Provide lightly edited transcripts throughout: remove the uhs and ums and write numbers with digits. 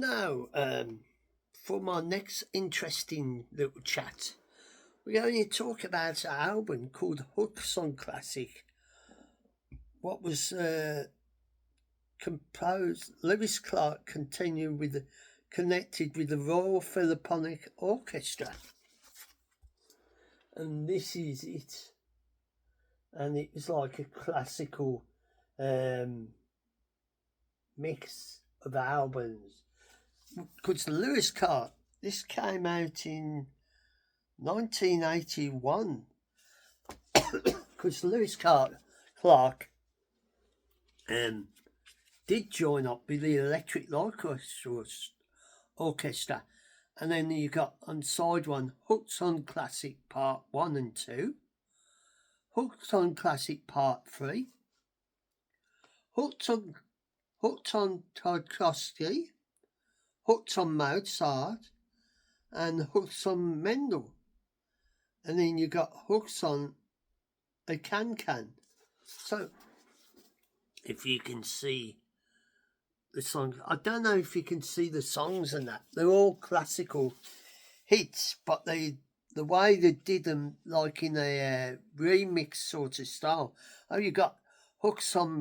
Now, for my next interesting little chat, we're going to talk about an album called Hook Song Classic. What was composed, Lewis Clark continued with connected with the Royal Philharmonic Orchestra, and this is it. And it was like a classical um, mix of albums. Because Lewis Clark, this came out in 1981. Because Clark um, did join up with the Electric Light Orchestra. And then you got on side one, Hooked on Classic Part 1 and 2, Hooked on Classic Part 3, Hooked on Tchaikovsky, Hooked on Mozart, and Hooked on Mendel. And then you got Hooked on a Can. So, if you can see the songs, I don't know if you can see the songs and that. They're all classical hits, but the way they did them, like in a remix sort of style. Oh, you got Hooks on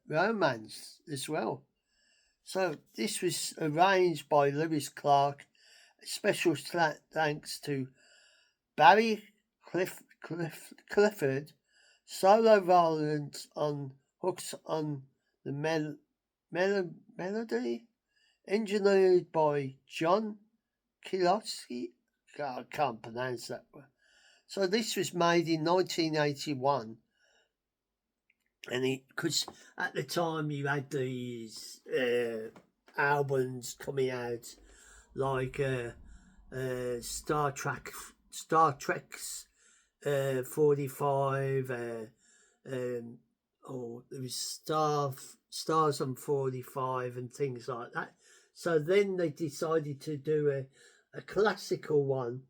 Romance as well. So this was arranged by Lewis Clark. Special thanks to Barry Clifford. Solo violins on Hooks on the Melody. Engineered by John Kilowski. I can't pronounce that word. So this was made in 1981. And because at the time you had these albums coming out like Star Trek's 45, or there was Stars on 45 and things like that. So then they decided to do a classical one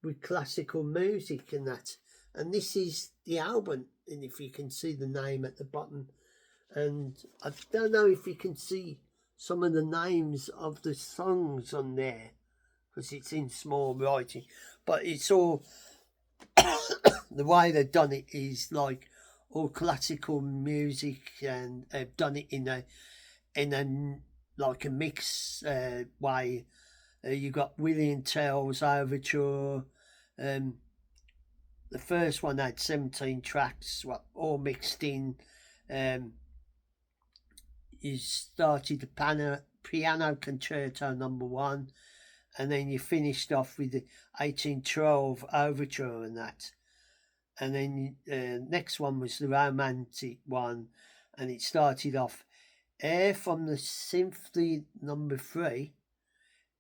with classical music and that. And this is the album, and if you can see the name at the bottom, and I don't know if you can see some of the names of the songs on there because it's in small writing, but it's all the way they've done it is like all classical music, and they've done it in a like a mix way. You got William Tell's Overture. The first one had 17 tracks, all mixed in. You started the piano concerto number 1, and then you finished off with the 1812 Overture and that. And then next one was the romantic one, and it started off Air from the Symphony number 3,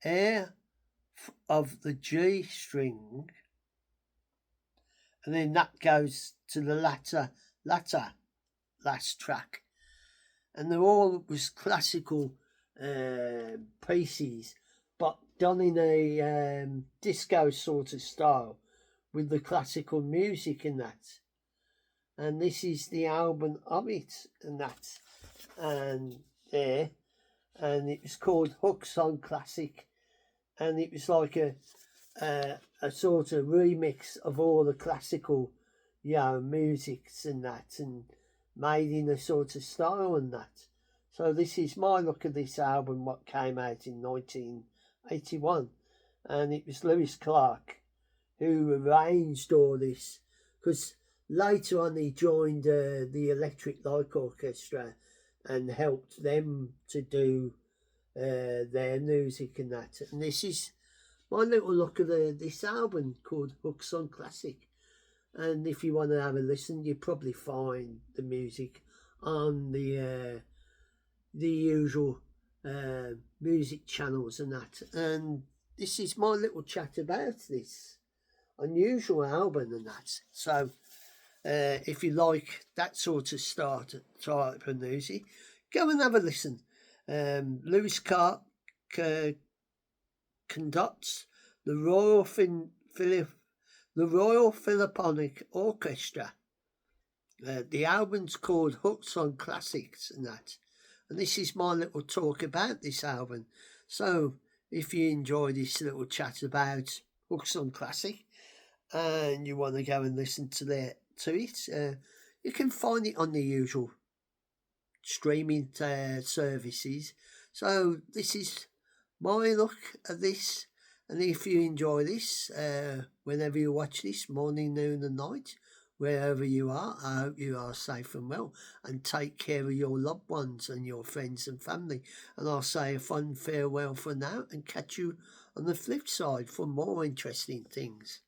Air of the G string, and then that goes to the latter last track, and they're all was classical pieces, but done in a disco sort of style with the classical music in that. And this is the album of it and that, and there, and it was called Hooks on Classic, and it was like a sort of remix of all the classical, musics and that, and made in a sort of style and that. So this is my look at this album, what came out in 1981, and it was Lewis Clark who arranged all this, because later on he joined the Electric Light Orchestra and helped them to do their music and that. And this is my little look at this album called Hooks on Classic. And if you want to have a listen, you probably find the music on the usual music channels and that. And this is my little chat about this unusual album and that. So if you like that sort of type of music, go and have a listen. Lewis Clark conducts the Royal Philharmonic Orchestra. The album's called Hooks on Classics and that. And this is my little talk about this album. So if you enjoy this little chat about Hooks on Classic and you want to go and listen to it, you can find it on the usual streaming services. So this is my look at this. And if you enjoy this, whenever you watch this, morning, noon, and night, wherever you are, I hope you are safe and well, and take care of your loved ones and your friends and family. And I'll say a fond farewell for now and catch you on the flip side for more interesting things.